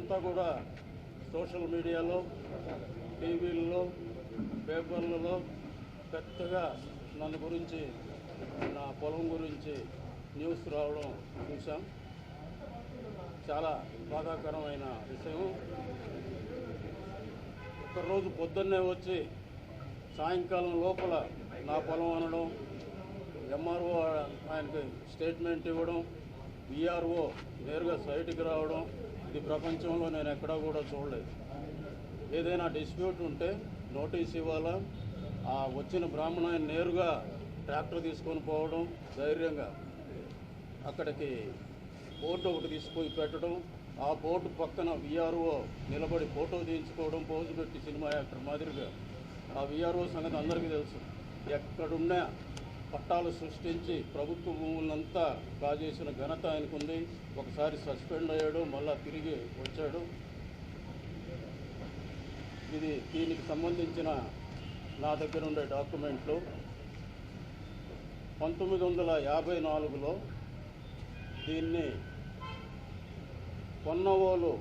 అంతా కూడా సోషల్ మీడియాలో, టీవీల్లో, పేపర్లలో పెద్దగా నన్ను గురించి, నా పొలం గురించి న్యూస్ రావడం చూసాం. చాలా బాధాకరమైన విషయం. ఒకరోజు పొద్దున్నే వచ్చి సాయంకాలం లోపల నా పొలం అనడం, ఎంఆర్ఓ ఆయనకి స్టేట్మెంట్ ఇవ్వడం, విఆర్ఓ నేరుగా సైట్కి రావడం, ఇది ప్రపంచంలో నేను ఎక్కడా కూడా చూడలేదు. ఏదైనా డిస్ప్యూట్ ఉంటే నోటీస్ ఇవ్వాలా, ఆ వచ్చిన బ్రాహ్మణ నేరుగా ట్రాక్టర్ తీసుకొని పోవడం, ధైర్యంగా అక్కడికి బోర్డు ఒకటి తీసుకొని పెట్టడం, ఆ బోర్డు పక్కన విఆర్ఓ నిలబడి ఫోటో తీయించుకోవడం, పోజు పెట్టి సినిమా యాక్టర్ మాదిరిగా. ఆ విఆర్ఓ సంగతి అందరికీ తెలుసు. ఎక్కడున్నా పట్టాలు సృష్టించి ప్రభుత్వ భూములంతా కాజేసిన ఘనత ఆయనకుంది. ఒకసారి సస్పెండ్ అయ్యాడు, మళ్ళా తిరిగి వచ్చాడు. దీనికి సంబంధించిన నా దగ్గర ఉండే డాక్యుమెంట్లు 1954లో దీన్ని పొన్నవోలు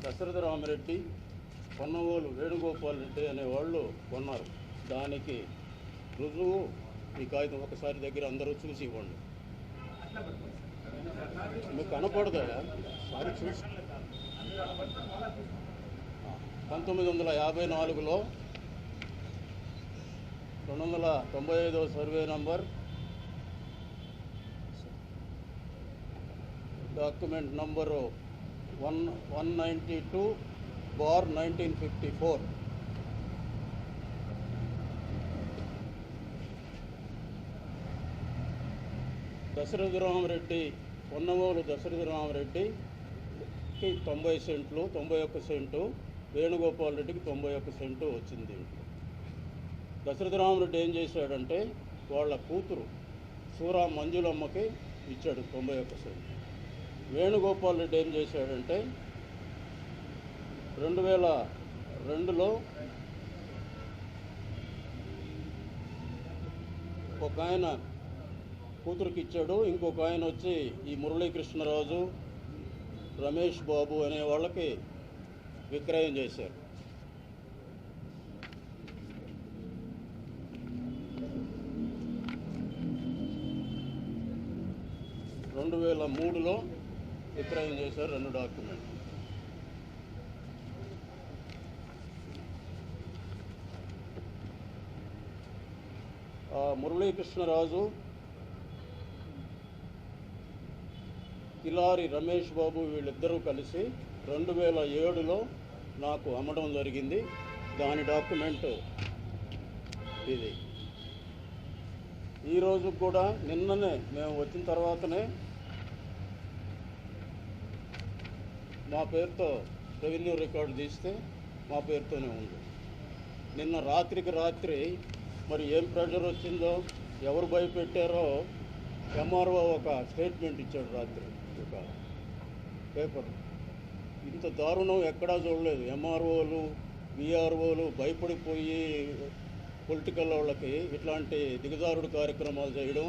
దశరథరామరెడ్డి, పొన్నవోలు వేణుగోపాల్ రెడ్డి అనేవాళ్ళు కొన్నారు. దానికి రుజువు ఈ కాగితం ఒకసారి దగ్గర అందరూ చూసి ఇవ్వండి. మీకు కనపడదా? సారి చూసి 1954లో 295వ survey number, document number 192/1954. Dasaratharamareddy, Ponnavolu దశరథరామరెడ్డికి 90 సెంట్లు, 91 సెంటు, వేణుగోపాల్ రెడ్డికి 91 సెంటు వచ్చింది. దశరథరామరెడ్డి ఏం చేశాడంటే వాళ్ళ కూతురు సూరా మంజులమ్మకి ఇచ్చాడు 91 సెంటు. వేణుగోపాల్ రెడ్డి ఏం చేశాడంటే 2002లో ఒక ఆయన కూతురికి ఇచ్చాడు, ఇంకొక ఆయన వచ్చి ఈ మురళీకృష్ణరాజు, రమేష్ బాబు అనే వాళ్ళకి విక్రయం చేశారు. 2003లో విక్రయం చేశారు 2 డాక్యుమెంట్. మురళీకృష్ణరాజు, కిలారి రమేష్ బాబు వీళ్ళిద్దరూ కలిసి 2007లో నాకు అమ్మడం జరిగింది. దాని డాక్యుమెంట్ ఇది. ఈరోజు కూడా నిన్ననే మేము వచ్చిన తర్వాతనే మా పేరుతో రెవెన్యూ రికార్డు తీస్తే మా పేరుతోనే ఉంది. నిన్న రాత్రికి రాత్రి మరి ఏం ప్రెషర్ వచ్చిందో, ఎవరు భయపెట్టారో ఎంఆర్ఓ ఒక స్టేట్మెంట్ ఇచ్చాడు రాత్రి ఒక పేపర్. ఇంత దారుణం ఎక్కడా చూడలేదు. ఎంఆర్ఓలు, విఆర్ఓలు భయపడిపోయి పొలిటికల్ వాళ్ళకి ఇట్లాంటి దిగజారుడు కార్యక్రమాలు చేయడం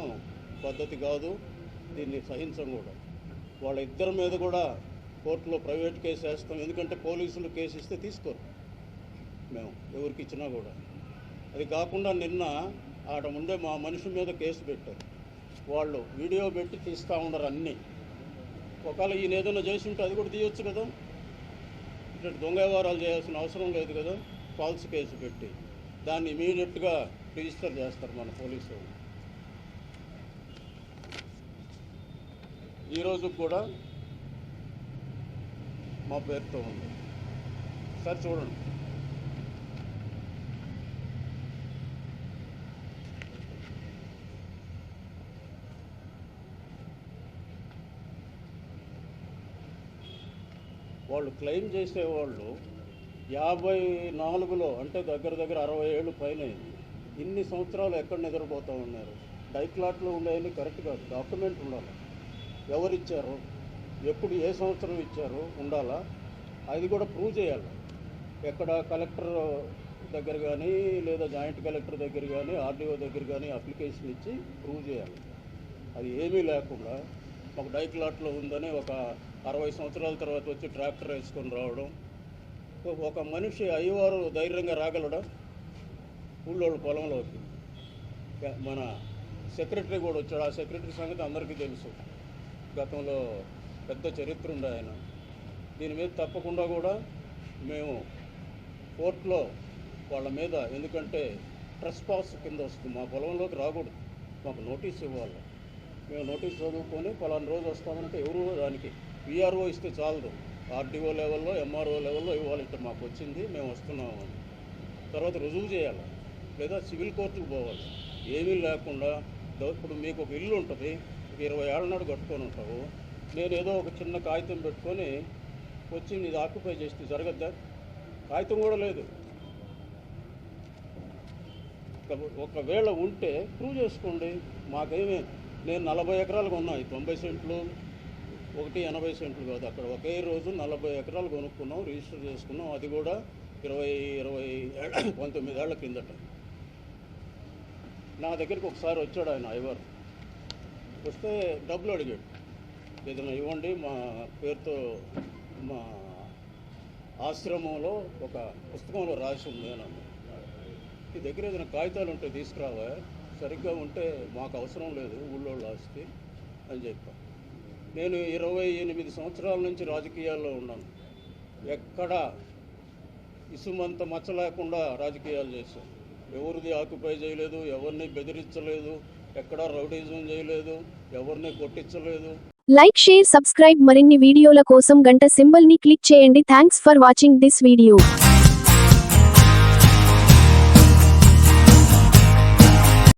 పద్ధతి కాదు. దీన్ని సహించం కూడా. వాళ్ళ ఇద్దరి మీద కూడా కోర్టులో ప్రైవేట్ కేసు వేస్తాం. ఎందుకంటే పోలీసులు కేసు ఇస్తే తీసుకోరు మేము ఎవరికి ఇచ్చినా కూడా. అది కాకుండా నిన్న ఆడ ముందే మా మనిషి మీద కేసు పెట్టారు. వాళ్ళు వీడియో పెట్టి తీస్తూ ఉండరు అన్నీ. ఒకవేళ ఈయన ఏదైనా చేసి ఉంటే అది కూడా తీయొచ్చు కదా. ఇట్లా దొంగ వ్యవహారాలు చేయాల్సిన అవసరం లేదు కదా. ఫాల్స్ కేసు పెట్టి దాన్ని ఇమీడియట్గా రిజిస్టర్ చేస్తారు మన పోలీసు. ఈరోజు కూడా మా పేరుతో ఉంది. సార్ చూడండి. వాళ్ళు క్లెయిమ్ చేసేవాళ్ళు 54లో అంటే దగ్గర 60 ఏళ్ళు పైన అయింది. ఇన్ని సంవత్సరాలు ఎక్కడ నిద్రపోతూ ఉన్నారు? డైక్లాట్లో ఉండేవి కరెక్ట్ కాదు. డాక్యుమెంట్ ఉండాలి. ఎవరిచ్చారు, ఎప్పుడు, ఏ సంవత్సరం ఇచ్చారు ఉండాలా. అది కూడా ప్రూవ్ చేయాలి. ఎక్కడ కలెక్టర్ దగ్గర కానీ లేదా జాయింట్ కలెక్టర్ దగ్గర కానీ ఆర్డీఓ దగ్గర కానీ అప్లికేషన్ ఇచ్చి ప్రూవ్ చేయాలి. అది ఏమీ లేకుండా ఒక డైక్లాట్లో ఉందని ఒక 60 సంవత్సరాల తర్వాత వచ్చి ట్రాక్టర్ వేసుకొని రావడం. ఒక మనిషి అయ్యవారు ధైర్యంగా రాగలడా ఊళ్ళోళ్ళ పొలంలోకి? మన సెక్రటరీ కూడా వచ్చాడు. ఆ సెక్రటరీ సంగతి అందరికీ తెలుసు, గతంలో పెద్ద చరిత్ర ఉంది ఆయన. దీని మీద తప్పకుండా కూడా మేము కోర్టులో వాళ్ళ మీద, ఎందుకంటే ట్రెస్పాస్ కింద వస్తుంది, మా పొలంలోకి రాకూడదు, మాకు నోటీస్ ఇవ్వాలి. మేము నోటీస్ చదువుకొని పలానా రోజు వస్తామంటే ఎవరు దానికి విఆర్ఓ ఇస్తే చాలదు, ఆర్డీఓ లెవెల్లో ఎంఆర్ఓ లెవెల్లో ఇవ్వాలి. ఇట్లా మాకు వచ్చింది, మేము వస్తున్నాము అని తర్వాత రుజువు చేయాలి, లేదా సివిల్ కోర్టుకు పోవాలి. ఏమీ లేకుండా ఇప్పుడు మీకు ఒక ఇల్లు ఉంటుంది, 20 ఏళ్ళ నాడు కట్టుకొని ఉంటావు, నేను ఏదో ఒక చిన్న కాగితం పెట్టుకొని వచ్చి ఇది ఆక్యుపై చేస్తే జరగద్దా? కాగితం కూడా లేదు. ఒకవేళ ఉంటే ప్రూవ్ చేసుకోండి. మాకేమీ, నేను 40 ఎకరాలు కొన్నాను, 90 సెంట్లు ఒకటి 80 సెంట్లు కాదు, అక్కడ ఒకే రోజు 40 ఎకరాలు కొనుక్కున్నాం, రిజిస్టర్ చేసుకున్నాం. అది కూడా 19 ఏళ్ల కిందట. నా దగ్గరికి ఒకసారి వచ్చాడు ఆయన అయ్యవారు, వస్తే డబ్బులు అడిగాడు, ఏదైనా ఇవ్వండి మా పేరుతో, మా ఆశ్రమంలో ఒక పుస్తకంలో రాసి ఉంది అని. ఈ దగ్గర ఏదైనా కాగితాలు ఉంటే తీసుకురావా, సరిగ్గా ఉంటే మాకు అవసరం లేదు ఊళ్ళోళ్ళు ఆస్తి అని చెప్పా. నేను 28 సంవత్సరాల నుంచి రాజకీయాల్లో ఉన్నాను, ఎక్కడా ఇసుమంత మచ్చ లేకుండా రాజకీయాలు చేశాను. ఎవరిది ఆక్యుపై చేయలేదు, ఎవరిని బెదిరించలేదు, ఎక్కడా రౌడీజం చేయలేదు, ఎవరిని కొట్టించలేదు. Like, share, subscribe. మరిన్ని వీడియోల కోసం గంట సింబల్ ని క్లిక్ చేయండి. Thanks for watching this video.